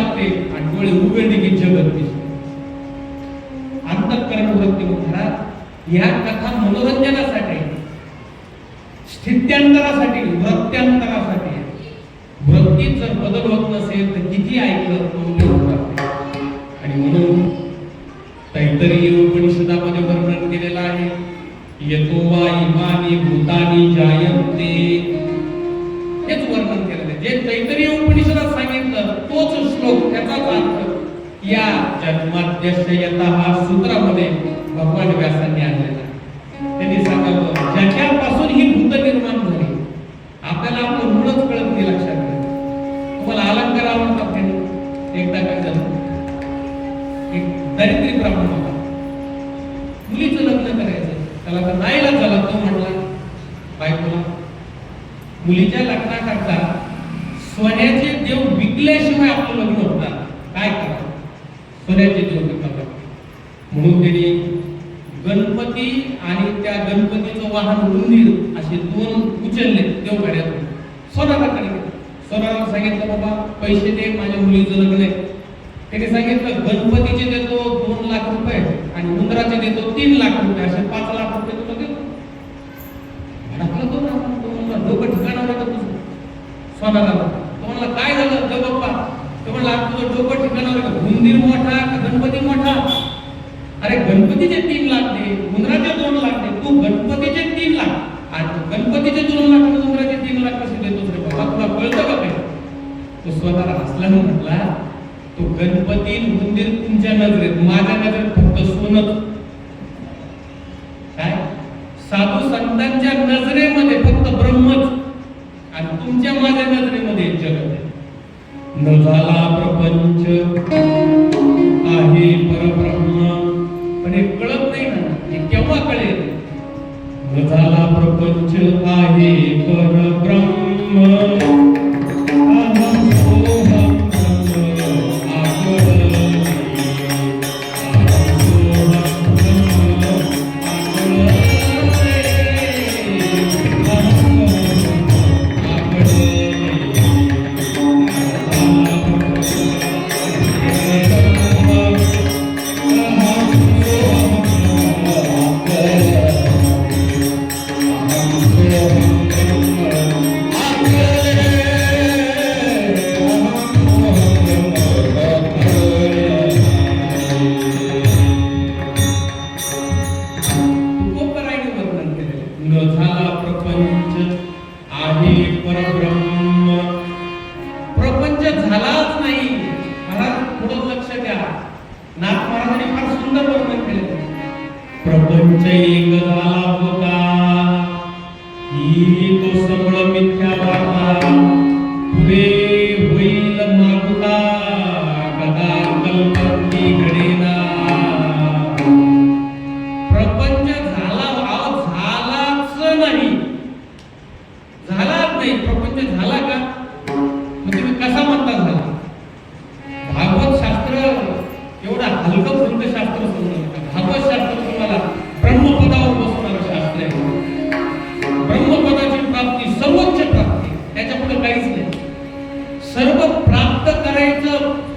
लागते आणि डोळे उघडले की जगत दिसते. अंतःकरण वृत्ती म्हणतात ह्या कथा मनोरंजनासाठी, स्थित्यांतरासाठी, वृत्त्यांतरासाठी. वृत्तीत जर बदल होत नसेल तर किती ऐकलं आणि म्हणून तैत्तरीय उपनिषदामध्ये वर्णन केलेलं आहे यतो वा इमानी भूतानी जायन्ते. हेच वर्णन केलेलं आहे. जे तैत्तरीय उपनिषदात सांगितलं तोच श्लोक, त्याचाच अर्थ या जन्माद्यस्य यतः सूत्रामध्ये भगवान व्यासांनी आणलेला आहे. त्यांनी सांगितलं ज्याच्यापासून ही भूत निर्माण झाली आपल्याला आपलं मूळच कळत नाही, लक्षात घ्या. तुम्हाला अलंकार आवडतात का? एकदा काय झालं, एक दरिद्री ब्राह्मण होता, मुलीचं लग्न करायचं, त्याला तर नाईलाज झाला. तो म्हटला बायकोला मुलीच्या लग्नाकरता सोन्याचे देव विकल्याशिवाय आपलं लग्न होणार, काय करावं? सोन्याचे देव विकतात. म्हणून त्यांनी गणपती आणि त्या गणपतीचं वाहन उंदीर असे दोन उचलले देवगड्यातून. सोनाराकडे गेले. सोनाराला सांगितलं बाबा पैसे दे, माझ्या मुलीचं लग्न आहे. त्याने सांगितलं गणपतीचे देतो 2 लाख रुपये आणि उंदराचे देतो 3 लाख रुपये, असे 5 लाख रुपये तुला देतो. भडकला तो ना, तो म्हणला डोकं ठिकाणावर येतं तुझं. सोनाराला तो म्हणला काय झालं देव बाप्पा? तो म्हणला तुझं डोकं ठिकाणावर येतं. उंदीर मोठा का गणपती मोठा? अरे गणपतीचे 3 लाख दे, उंदराचे 2 लाख दे. तू गणपतीचे 3 लाख आणि गणपतीचे 2 लाख आणि उंदराचे 3 लाख कसे देतोस रे बाबा? तुला कळतं का काय? तो स्वतःला हसला आणि म्हटला तो गणपती उंदीर तुमच्या नजरेत, माझ्या नजरेत फक्त सोनच. काय? साधू संतांच्या नजरेमध्ये फक्त ब्रह्मच आणि तुमच्या माझ्या नजरेमध्ये जगत आहे. न झाला प्रपंच आहे परब्रह्म, पण हे कळत नाही ना. हे केव्हा कळेल? न झाला प्रपंच आहे परब्रह्म, प्रपंच एक झाला होता ही तो सगळ मिथ्या वाटा, पुढे होईल मागुता कदा कल्पती घडेना. प्रपंच झाला झालाच नाही, झालाच नाही. प्रपंच झाला का? मग तुम्ही कसा म्हणता झाला? भागवत शास्त्र एवढा हलकं फुलकं शास्त्र समजलं. भागवत शास्त्र तुम्हाला ब्रह्मपदावर बसवणारं शास्त्र आहे. ब्रह्मपदाची प्राप्ती, सर्वोच्च प्राप्ती, त्याच्या पुढे काहीच नाही. सर्व प्राप्त करायचं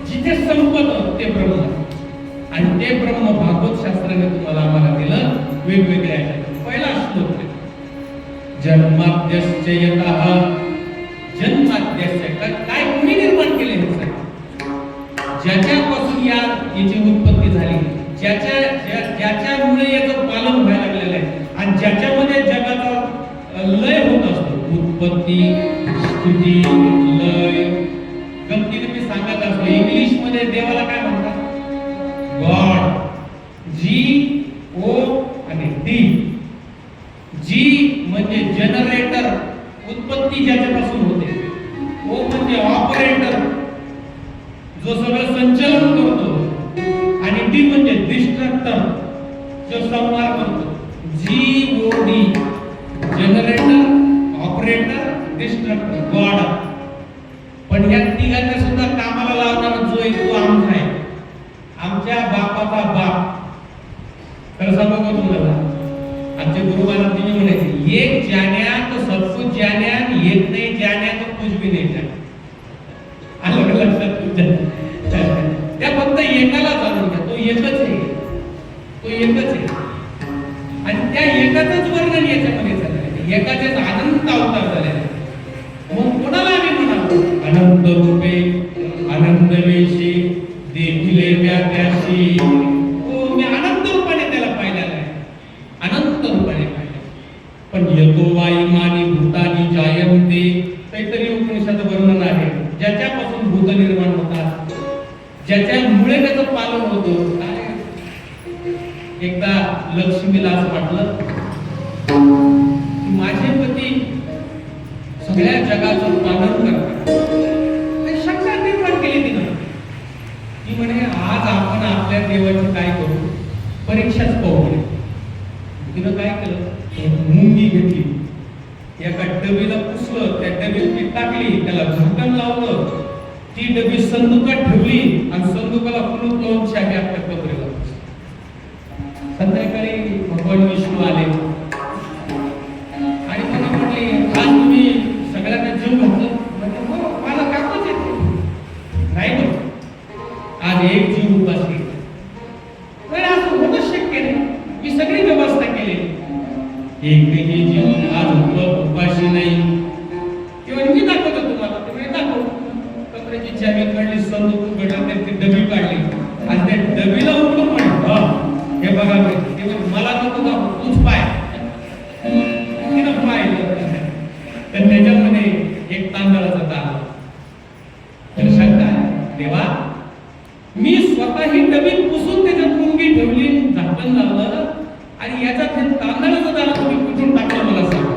जिथे संपत ते ब्रह्म, आणि ते ब्रह्म भागवत शास्त्राने तुम्हाला आम्हाला दिलं वेगवेगळ्या. पहिला श्लोक आहे जन्माद्यस्य यतः. जन्माद्यस्य काय कोणी निर्माण केले हे सगळं? ज्याच्यापासून याची उत्पत्ती झाली, ज्याच्यामुळे याचं पालन व्हायला लागलेलं आहे आणि ज्याच्यामध्ये जगाचा लय होत असतो. उत्पत्ती, स्थिती, लय. गमतीने मी सांगत असतो इंग्लिश मध्ये देवाला काय म्हणतात? गॉड. G-O आणि D. G म्हणजे जनरेटर, उत्पत्ती ज्याच्यापासून होते. O म्हणजे ऑपरेटर, जो सगळं संचालन करतो. आणि D म्हणजे डिस्ट्रक्टर, जो संहार करतो. G-O-D. Generator, operator, destructor, God. पण या तिघांना सुद्धा कामाला लावणारा जो एक तो आमचा आहे, आमच्या बापाचा बाप. तर सांगू का तुम्हाला, आमचे गुरु महाराज म्हणायचे एक जान्या तो सब कुछ जान्या, एक नाही जान्या तो कुछ भी नहीं जान्या. आलं का लक्षात तुमच्या? देशी देखिले व्यात्याशी. हो, मी अनंत रूपाने त्याला पाहिलेला आहे, अनंत रूपाने पाहिलं. पण येतो वाई मानी भूतानी जायन्ते, तैत्तरीय उपनिषद वर्णन आहे. ज्याच्यापासून भूत निर्माण होतात, ज्याच्यामुळे त्याचं पालन होतं. एकदा लक्ष्मीला असं वाटलं माझे पती सगळ्या जगाचं पालन करतात. शंका निर्माण केली तिनं. ती म्हणे आज आपण आपल्या देवाची काय करू, परीक्षाच पाहू म्हणे. तिनं काय केलं, मुंगी घेतली, एका डबीला पुसलं, त्या डबीत ती टाकली, त्याला झाकण लावलं, ती डबी संदुकात ठेवली आणि संदुकाला कुलूप लावून शाही आपल्या कबरेला. संध्याकाळी भगवान विष्णू आले आणि त्यांना म्हटले आज तुम्ही सगळ्यांना जीव घातलं. मला कामच येते नाही बघ, आज एक जीव उपाशी. असं होणं शक्य नाही, मी सगळी व्यवस्था केली, एकही जीव आज उपाशी नाही. किंवा मी दाखवतो तुम्हाला, तुम्ही दाखव. कपड्याची चावी काढली, संदूक उघडलं, त्याची डबी काढली आणि त्या डबीला उघडून म्हणे हे बघा मला नको दाखव, तूच पाय. तिनं पाहिलं तर त्याच्यामध्ये एक तांदळाचा दाणा. तर शंका, देवा मी स्वतः ही डबी पुसून त्याच्यात मुंगी ठेवली, झाकण लावलं आणि याच्यात हे तांदळाचा दाणा तुम्ही कुठून टाकलं मला सांग.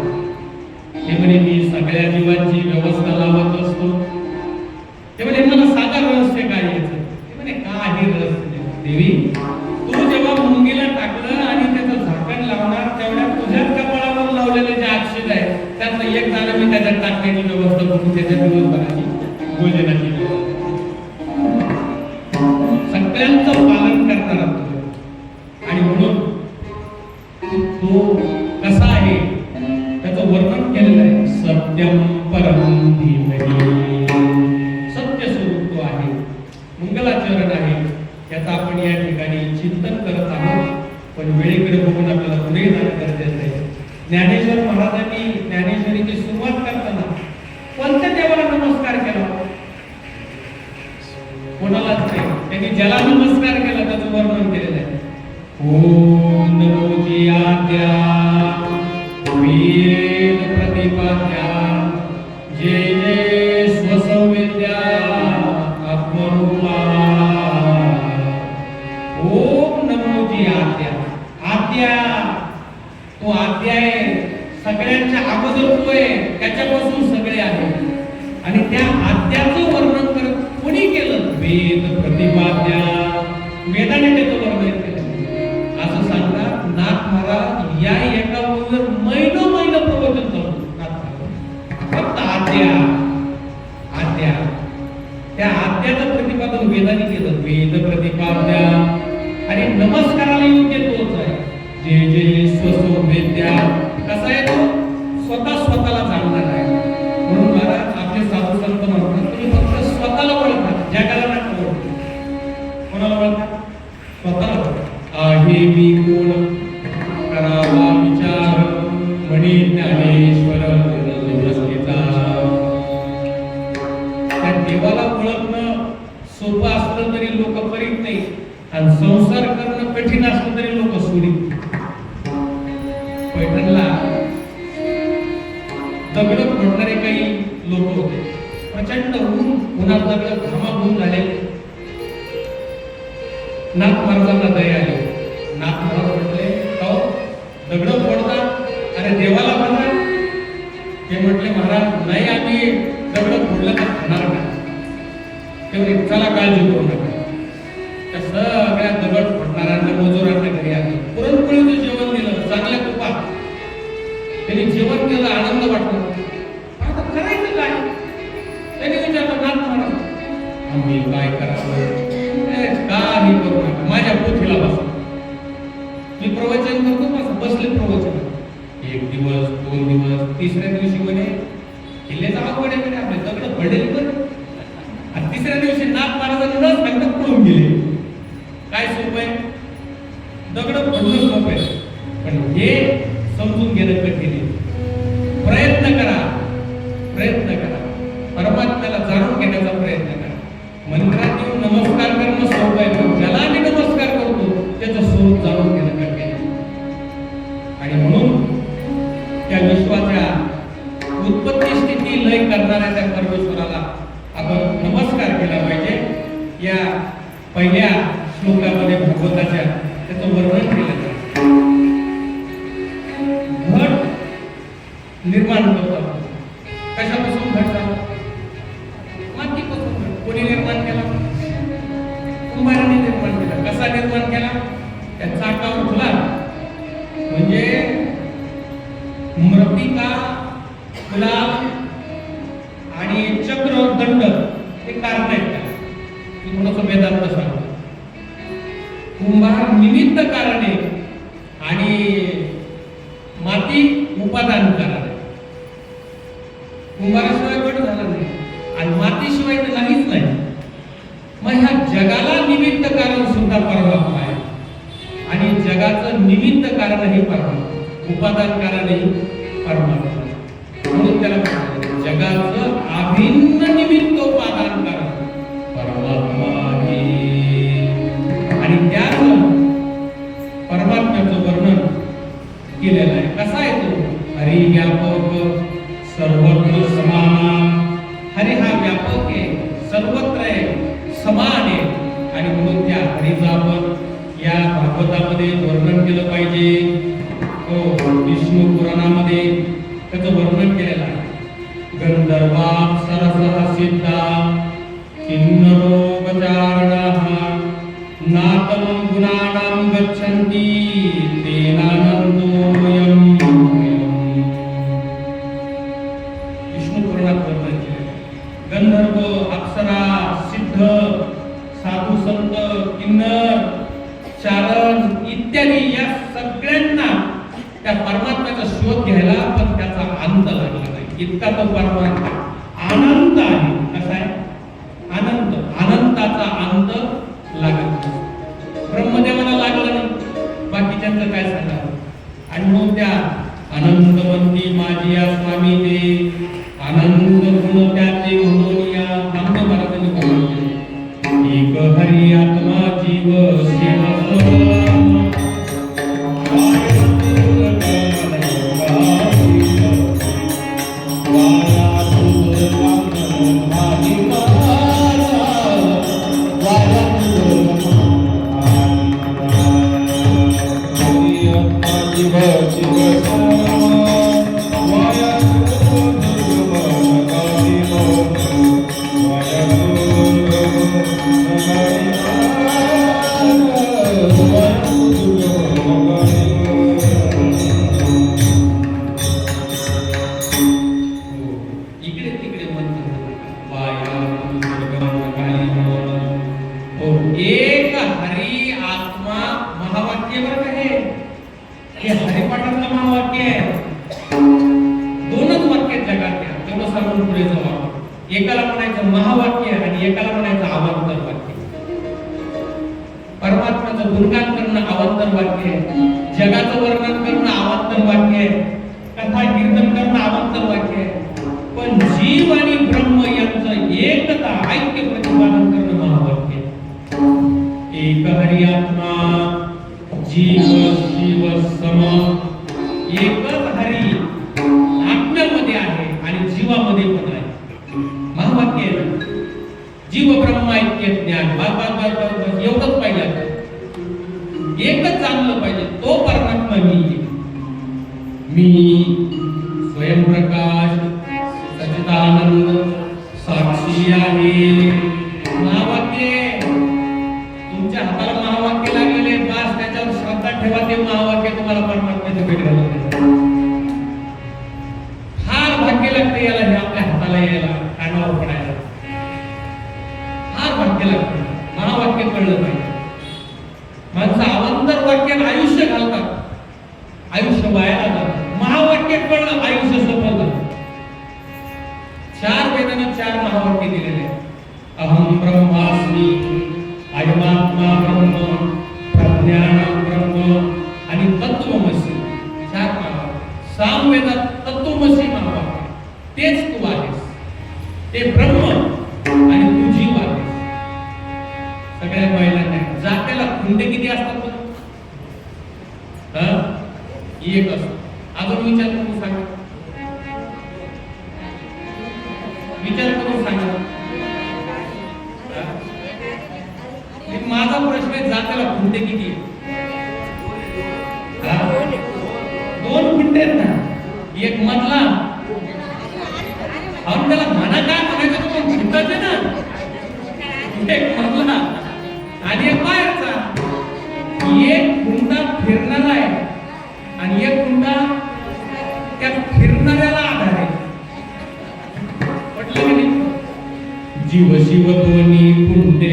हे म्हणे मी सगळ्या जीवांची व्यवस्था लावत असतो. ते म्हणे मला साधा रहस्य काय यायचं. ते म्हणे काही रहस्य देवी, तू जेव्हा मुंगीला टाकलं आणि त्याचं झाकण लावणार तेवढ्या तुझ्याच कपाळावर लावलेले जे अक्षत आहे त्यातलं एक दाणं मी त्याच्यात टाकण्याची व्यवस्था करून त्याच्या दिवसभराची भोजनाची सगळ्यांचं पालन करणारा आणि म्हणून तो कसा आहे त्याचं वर्णन केलेलं आहे. सत्यम परम धीमहि, सत्य स्वरूप तो आहे, मंगलाचरण आहे. याचा आपण या ठिकाणी चिंतन करत आहोत. पण वेळेकडे बघून आपल्याला पुढे जाणं गरजेचं आहे. ज्ञानेश्वर महाराजांनी ज्ञानेश्वरीची सुरुवात करताना कोणत्या देवाला नमस्कार केला? कोणालाच नाही. त्यांनी ज्याला नमस्कार केला त्याचं वर्णन केलेलं आहे. ओम नमोजी आद्या वेद प्रतिपाद्या जय जय स्वसंवेद्या आत्मरूपा. ओम नमोजी आद्या. आद्या तो आद्या आहे, सगळ्यांच्या अगोदर तो आहे, त्याच्यापासून सगळे आहे. आणि त्या आद्याचं वर्णन करत कोणी केलं? वेद प्रतिपाद्या, वेदाने त्याचं वर्णन केलं. असं सांगतात नाथ महाराज या एका मुलीवर महिना प्रवचन करतो. फक्त आद्या आद्या, त्या आद्याचं प्रतिपादन वेदाने केलं. वेद प्रतिपाद्या आणि नमस्काराला योग्य तोच आहे. जय जय स्वसंवेद्या. कसा आहे तो? स्वतःला जाणणार आहे. म्हणून महाराज आपले साधू संत म्हणतात तुम्ही फक्त स्वतःला ओळखा, जगाला नका ओळखू. कोणाला ओळखा? स्वतःला ओळखा. आहे मी कोण करावा विचार, म्हणे ज्ञानेश्वर व्यवस्थिता. त्या देवाला ओळखणं सोपं असलं तरी लोक करीत नाही आणि संसार करणं कठीण असलं तरी लोक सोडित. पैठणला दगड फोडणारे काही लोक होते. प्रचंड उन्हात दगड घामाघूम झाले. नाथ महाराजांना दया आली. नाथ महाराज म्हटले दगड फोडतात अरे देवाला म्हणा. ते म्हटले महाराज नाही, आम्ही दगड फोडलं तर खाणार का? ते म्हणे चला काळजी करू नका. त्या सगळ्या दगड फोडणाऱ्यांना मजुरांना घरी आले. पुरणपोळीचं जेवण दिलं चांगल्या तुपात. त्यांनी जेवण केलं, आनंद वाटला. आता करायचं काय? त्यांनी विचारलं नाथ महाराज आम्ही काय करावं? काही करू नका, माझ्या पोथीला बसा. मी प्रवचन करतो, बसले प्रवचन. एक दिवस, 2 दिवस, तिसऱ्या दिवशी म्हणे किल्ल्याचा आवड आहे, आपले दगड पडले बरं. आणि तिसऱ्या दिवशी नाथ महाराजांना सांगतात पळून गेले. काय सोपं आहे? दगड पडणं सोपं आहे, पण हे समजून घेणं कठीण आहे. प्रयत्न करा, परमात्म्याला जाणून घेण्याचा प्रयत्न करा. मंदिरात येऊन नमस्कार करणं सोपं आहे, पण ज्याला आम्ही नमस्कार करतो त्याचं स्वरूप जाणून घेणं कठीण आहे. आणि म्हणून त्या विश्वाच्या उत्पत्ती स्थिती लय करणाऱ्या त्या परमेश्वराला आपण नमस्कार केला पाहिजे. या पहिल्या श्लोकामध्ये भागवताच्या त्याचं वर्णन केलं जातं. घट निर्माण होतो. कशापासून घट झाला? मातीपासून. कोणी निर्माण केला? कुंभाराने निर्माण केला. कसा निर्माण केला? त्या चाकावर फुला म्हणजे मृत्तिका, गुलाब आणि चक्र, दंड हे कारण आहेत का? मी थोडंसं वेदांत सांगतो. कुंभार निमित्त कारण आहे आणि माती उपादान कारण आहे. कुंभाराशिवाय घट झाला नाही आणि मातीशिवाय तर नाहीच नाही. मग ह्या जगाला निमित्त कारण सुद्धा परमात्मा आहे आणि जगाचं निमित्त कारण हे परमात्मा, उपादान कारण हे परमात्मा. म्हणून त्याला जगाचं अभिन्न निमित्त उपादान कारण परमात्मा आहे. आणि त्याच परमात्म्याचं वर्णन केलेलं आहे. कसा आहे तो? हरी व्यापक सर्वत्र समान. हरी हा व्यापक आहे, सर्वत्र आहे, समान आहे. आणि म्हणून त्या हरीचं आपण या भागवतामध्ये वर्णन केलं पाहिजे. विष्णू पुराणामध्ये त्याचं वर्णन केलेलं आहे. गंधर्वा सरसः सिद्धा किन्नरो गजाननः नातं गुणानां गच्छन्ति तेनानन्दोऽयं. विष्णू पुराणात वर्णन केले. गंधर्व, अप्सरा, सिद्ध, साधू संत, किन्नर, चारण इत्यादी या सगळ्यांना त्या परमात्म्याचा शोध घ्यायला पण त्याचा अंत लागला नाही. इतका तो परमात्मा अनंत आहे. कसा आहे? अनंत. अनंताचा अंत लागत नाही. ब्रह्मदेवाला लागला नाही, बाकीच्यांचं काय सांगावं. आणि म्हणून त्या अनंतवंती माझी या स्वामी ते अनंत गुण त्याचे म्हणून या नामदेव महाराजांनी बोलले. एक हरी आत्मा जीव शिव एकाला म्हणायचं महावाक्य आणि एकाला म्हणायचं अवांतर वाक्य. परमात्म्याचं गुणगान करणं अवांतर वाक्य आहे, जगाचं वर्णन करणं अवांतर वाक्य आहे, कथा कीर्तन करणं अवांतर वाक्य आहे. पण जीव आणि ब्रह्म यांचं एकता ऐक्य प्रतिपादन करणं महावाक्य आहे. एक हरी आत्मा जीव शिव सम. एकच हरी आत्म्यामध्ये आहे आणि जीवामध्ये पण आहे. महावाक्य आहे. जीव ब्रह्म ऐक्य ज्ञान एवढंच पाहिजे. एकच जाणलं पाहिजे, तो परमात्मा मी स्वयंप्रकाश सच्चिदानंद साक्षी आहे. महावाक्य तुमच्या हाताला महावाक्य लागलेले बस त्याच्यावर श्रद्धा ठेवा. ते महावाक्य तुम्हाला परमात्म्याच्या भेट घालून फार भाग्य लागते याला, हे आपल्या हाताला यायला, कानावर पडायला फार भाग्य लागते. महावाक्य कळलं पाहिजे. माणसं अवांतर वाक्यात आयुष्य घालतात, आयुष्य वाया जातं. महावाक्य कळलं, आयुष्य सफल झालं. 4 वेदांना 4 महावाक्य दिलेले. अहम ब्रह्मास्मि, अयमात्मा ब्रह्म, प्रज्ञानम ब्रह्म आणि तत्त्वमसि. 4 महावाक्य. सामवेदात तत्त्वमसि महावाक्य. तेच तू आहेस, ते ब्रह्म आणि तू जीव आहेस. सगळ्या महिलांना जात्याला खुंटे किती असतात बरं? एक असतो. अजून विचार करून सांगा, विचार करून सांगा. माझा प्रश्न आहे, जात्याला खुंटे किती आहे? 2 खुंटे आहेत ना. एक मधला, अहो त्याला म्हणा काय म्हणायचं, तो खुंटाच आहे ना. एक मधला आणि एक बाहेरचा. एक खुंटा फिरणारा आहे आणि एक खुंटा त्या फिरणाऱ्याला आधार आहे. म्हटलं की नाही, जीव शिव दोन्ही खुंटे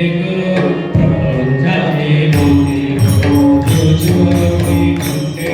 झाले जीव शिव दोन्ही खुंटे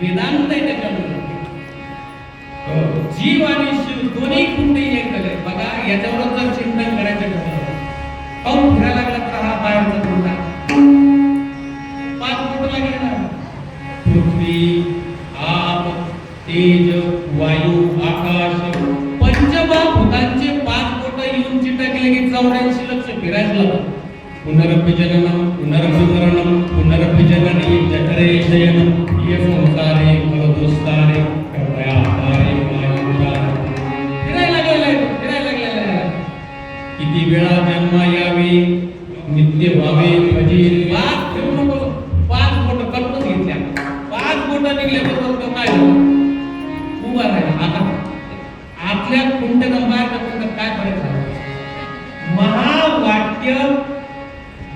वेदांत आहे त्याच्यामध्ये. जीव आणि शिव दोन्ही खुंटे एक झाले. बघा याच्यावर जर चिंतन करायचं ठरलं, अहो फिरायला लागला तर हा बाहेरचा खुंटा 5 बोट लागले ना. पृथ्वी, आप, तेज, वायू, आकाश, पंचमहाभूतांचे 5 बोट येऊन चिटकले की 84 लक्ष फिरायला लागलं. पुनरपि जननम पुनरपि मरणम पुनरपि जननी जठरे शयनम ये संसारे भवदुस्तारे कृपयातारे मायुरारे. फिरायला लागलेला किती वेळा जन्म यावे नित्य व्हावे भजी. 5 फिरू नको, 5 बोट करूनच घेतल्या. 5 बोट निघल्याबरोबर तो काय झाला, उभा राहिला. आता आतल्या कुंडन बाहेरच्या कुंडन काय फरक झाला? महावाक्य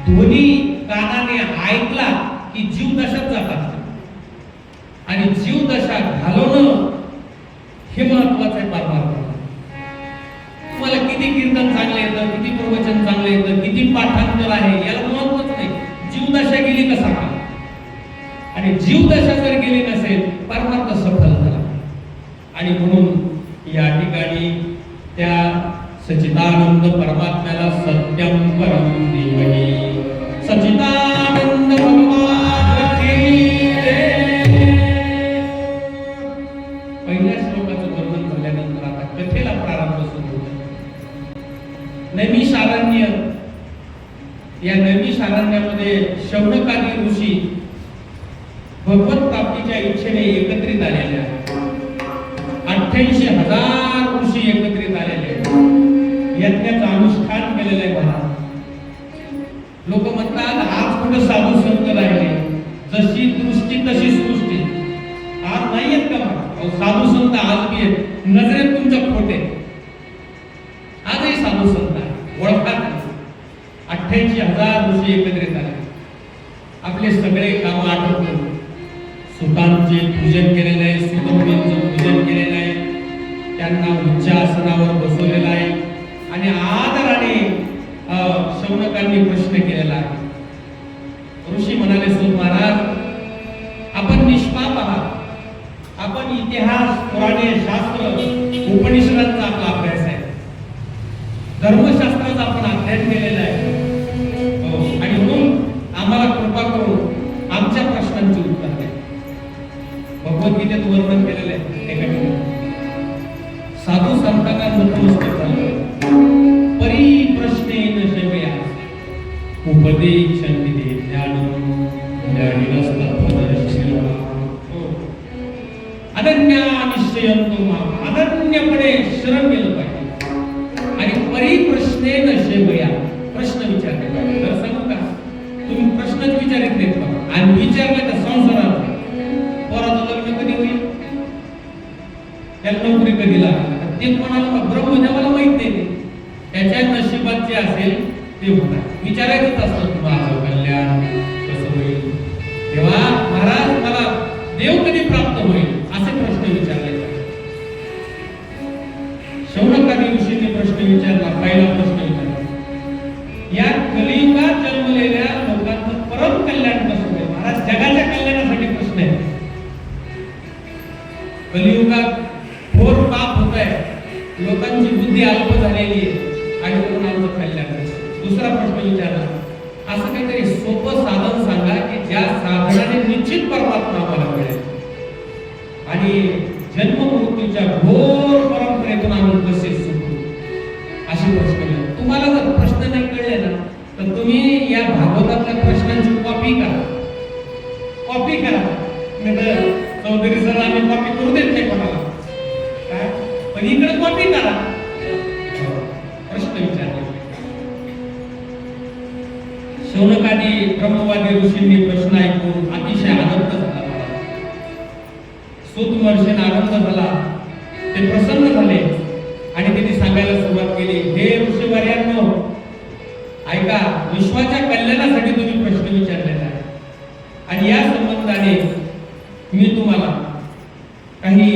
दोन्ही कानाने ऐकला की जीव दशात जातात आणि जीव दशा घालवणं हे महत्वाचं आहे. परमार्थ तुम्हाला किती कीर्तन चांगले येतं, किती प्रवचन चांगले येतं, किती पाठांतर आहे, याला महत्वच नाही. जीव दशा गेली कसा का, आणि जीव दशा जर गेली नसेल परमार्थ सफल झाला. आणि म्हणून या ठिकाणी त्या सच्चिदानंद परमात्म्याला सत्यम परम धीमहि सच्चिदानंद भगवान की जय. पहिल्या श्लोकाचं वर्णन झाल्यानंतर आता कथेला प्रारंभ सुरू होतो. नैमिषारण्य, या नैमिषारण्यामध्ये शौनकादी ऋषी भगवत प्राप्तीच्या इच्छेने एकत्रित आलेले आहेत. 88,000 ऋषी एकत्रित आलेले आहेत. यज्ञाचं अनुष्ठान केलेलं आहे. महाराज लोक म्हणतात आज कुठे साधू संत राहिले, जशी दृष्टी तशी सृष्टी. आज नाही आहेत का महाराज? साधू संत आज बी आहेत, नजरेत तुमच्या खोटे. आजही साधू संत आहे, ओळखात. 88,000 ऋषी एकत्रित आले. आपले सगळे काम आटोपून सुतांचे पूजन केलेलं आहे, सुतमुनींचं पूजन केलेलं आहे, त्यांना उच्च आसनावर बसवलेलं आहे आणि आदराने शौनकांनी प्रश्न केलेला आहे. ऋषी म्हणाले, सूत महाराज आपण निष्पाप आहात, आपण इतिहास, पुराणे, शास्त्र, उपनिषदांचा आपला अभ्यास आहे, धर्मशास्त्राचा आपण अध्ययन केलेला आहे. आणि म्हणून आम्हाला कृपा करून आमच्या प्रश्नांची उत्तर द्या. भगवद्गीतेत वर्णन केलेलं आहे. एका ठिकाणी साधू संतांना नतमस्तक झालं, परी प्रश्नेन शमया उपदेशन्ति ते ज्ञानम् ज्ञानिनस्तत्त्वदर्शिनः अनन्या निश्चयन्तो अनन्यपणे शरण गेलं पाहिजे आणि परिप्रश्ने नशेबया प्रश्न विचारले पाहिजे. तर सांगू का, तुम्ही प्रश्नच विचारित नाहीत बघा आणि विचारले तर संसारात पोराचं लग्न कधी होईल, त्याला नोकरी कधी लागेल ते कोणाला ब्रह्मदेवाला माहित नाही. त्याच्या नशिबात जे असेल ते होणार. विचारायचंच असतं तुम्हाला कल्याण कसं होईल, तेव्हा महाराज मला देव कधी प्राप्त होईल असे प्रश्न विचारले. शौनकादी ऋषींनी प्रश्न विचारला. पहिला प्रश्न विचारला, या कलियुगात जन्मलेल्या लोकांचं परम कल्याण कसं होईल. महाराज जगाच्या कल्याणासाठी प्रश्न आहे. कलियुगात घोर पाप होत आहे, लोकांची बुद्धी अल्प झालेली आहे आणि म्हणून आमचं कल्याण. दुसरा प्रश्न विचारला, असं काहीतरी सोपं साधन सांगा की ज्या साधनाने निश्चित परमात्मा आम्हाला मिळेल आणि जन्म मृत्यूच्या घोर परंपरेतून आम्ही कसे सुटू. असे प्रश्न. तुम्हाला जर प्रश्न नाही कळले ना तर तुम्ही या भागवतातल्या प्रश्नांची कॉपी करा. नाही तर चौधरी सर आम्ही कॉपी करू देत नाही कोणाला, पण इकडे कॉपी करा. प्रश्न विचारले. शौनकादी ब्रह्मवादी ऋषींनी प्रश्न ऐकून अतिशय आनंद झाला. सूत महर्षींना आनंद झाला, ते प्रसन्न झाले आणि त्यांनी सांगायला सुरुवात केली, हे ऋषीवर्यांनो ऐका, विश्वाच्या कल्याणासाठी तुम्ही प्रश्न विचारलेला आहे आणि या संबंधाने मी तुम्हाला काही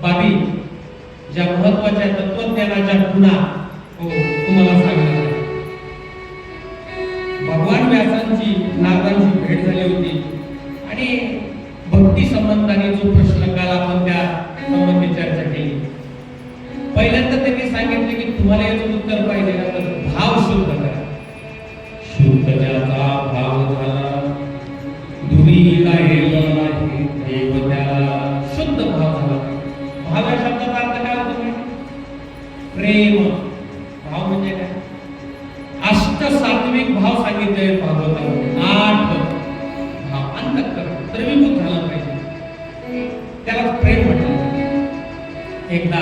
बाबी ज्या महत्वाच्या तत्वज्ञानाच्या खुणा तुम्हाला सांगणार आहे. भगवान व्यासांची नारदांची भेट झाली होती आणि भक्ती संबंधाने जो प्रश्न काल आपण त्या संबंधी चर्चा केली. पहिल्यांदा त्यांनी सांगितले की तुम्हाला याचं उत्तर पाहिजे ना तर भाव शुद्ध करा. शुद्ध ज्याचा भाव झाला दुरी राहिला नाही देव त्याला. शुद्ध भाव झाला. भाव या शब्दाचा अर्थ काय होतो? प्रेम. भाव म्हणजे काय? अष्ट सात्विक भाव सांगितले भागवतात. 8 भाव अंतःकरण द्रवीभूत झालं पाहिजे, त्याला प्रेम म्हटलं. एकदा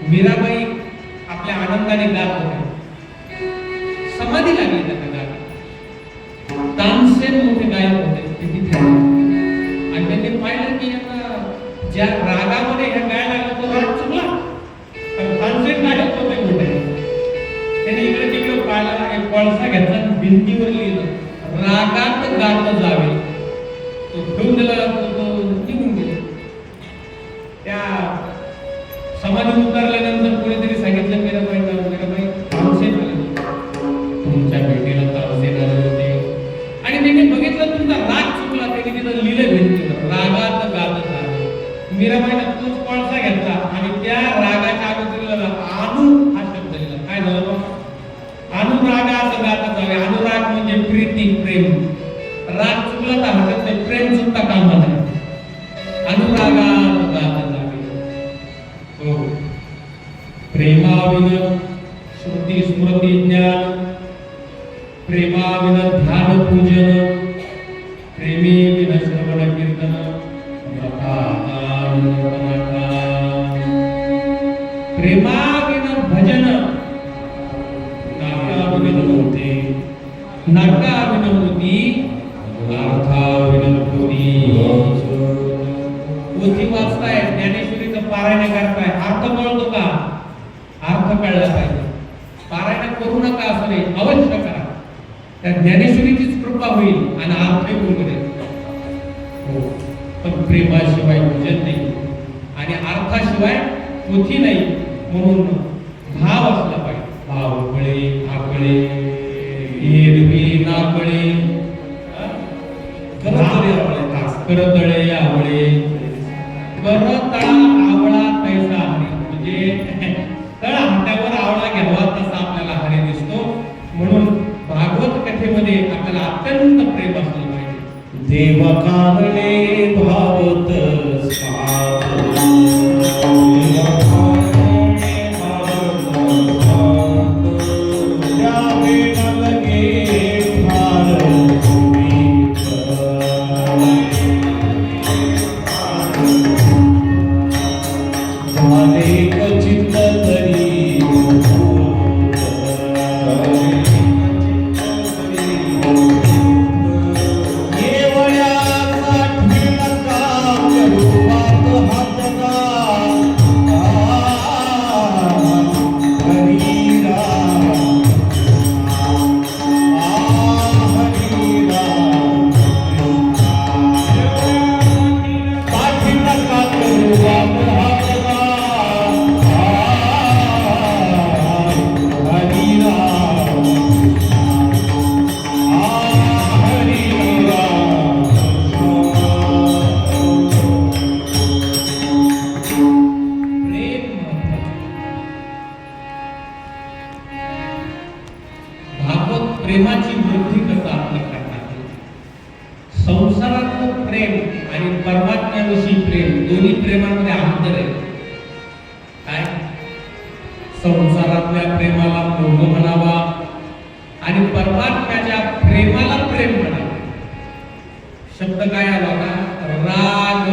मीराबाई आपल्या आनंदाने गात होत्या. समाधी लागली त्यांना गात. तानसेन मोठे गायक होते ते तिथे आणि त्यांनी पाहिलं की ज्या रागामध्ये ह्या गायला लागला तो राग चुकला. तानसेन गायक होते मोठे. त्यांनी इकडे तिकडे पाहिला, एक कोळसा घेतला, भिंतीवर लिहिलं रागात गात जावे. तो ठेवून दिला, तो निघून गेला. त्या समाधी उतरल्यानंतर कोणीतरी सांगितलं मीराबाई तानसेन आले, तुमच्या भेटीला तानसेन आले होते आणि त्यांनी बघितलं तुमचा राग चुकला. त्यांनी तिथं लिहिलं भिंतीवर रागात गात जावे. मीराबाईने तोच कोळसा घेतला आणि त्या रागाच्या अगोदर अनु हा शब्द लिहिला. काय झालं? अनुरागात गात जावे. अनुराग म्हणजे प्रीती, प्रेम. राग चुकला तर हरकत नाही, प्रेम चुकता कामा नाही. अनुरागात गात जावे. हो, प्रेमाविन श्रुती स्मृती ज्ञान, प्रेमाविन ध्यान पूजन, प्रेमी विन श्रवण कीर्तन, प्रेमाविन भजन, नाट्याविन होते, नाट्याविन होती, अर्थाविन होती. पोथी वाचताय, ज्ञानेश्वरीचं पारायण करताय, अर्थ कळतो का? अर्थ कळला पाहिजे. पारायण करू नका असं नाही, अवश्य करा. त्या ज्ञानेश्वरीचीच कृपा होईल आणि अर्थ उघडेल. हो, पण प्रेमाशिवाय भजन नाही आणि अर्थाशिवाय पोथी नाही. म्हणून भाव असला पाहिजे. भाव कळे आकळे एरवी नाकळे करतळे आवळे करतळा आवळा तैसा हरी. म्हणजे तळ हातावर आवळा घ्यावा तसा आपल्याला हरी दिसतो. म्हणून भागवत कथेमध्ये आपल्याला अत्यंत प्रेम असलं पाहिजे. देव कारणे भावत साध दोन्ही प्रेमामध्ये अंतर आहे. काय संसारातल्या प्रेमाला मोह म्हणावा आणि परमात्म्याच्या प्रेमाला प्रेम म्हणावा. शब्द काय आला का? राग.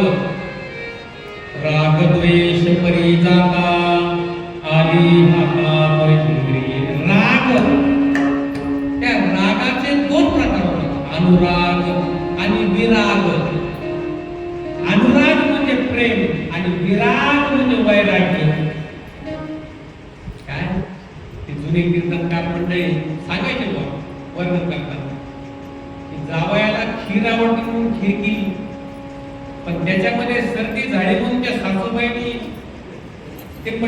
राग द्वेष परी जाता आली हातात इंद्रिये. राग, त्या रागाचे दोन प्रकार होतात, अनुराग आणि विराग. अनुराग म्हणजे प्रेम आणि विराग म्हणजे वैराग्य. काय ते जुने कीर्तनकार मंडळी सांगायचे बा वर्णन करताना की जावयाला खीर आवडते म्हणून खीर केली, पण त्याच्यामध्ये सर्दी झाली म्हणून त्या सासूबाईंनी टिंब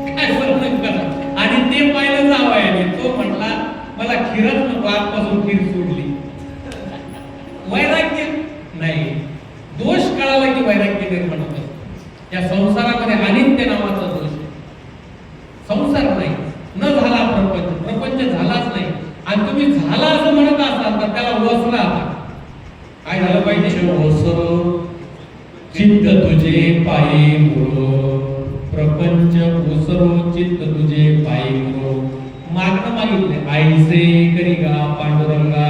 काय वर्णन करा. आणि ते पाहिलं जावयाने, तो म्हटला मला खीरच नको, आजपासून खीर सोडली. वैराग्य नाही, दोष कळाला की वैराग्य निर्माण होतं. या संसारामध्ये अनित्य नावाचा दोष आहे. संसार नाही, न झाला प्रपंच, प्रपंच झालाच नाही आणि तुम्ही झाला असं म्हणत असाल तर त्याला वसरा. काय झालं पाहिजे? ओसरो चित्त तुझे पायी मुरो, प्रपंच ओसरो चित्त तुझे पायी मुरो. मागणं मागितलंय, आईसे करी गा पांडुरंगा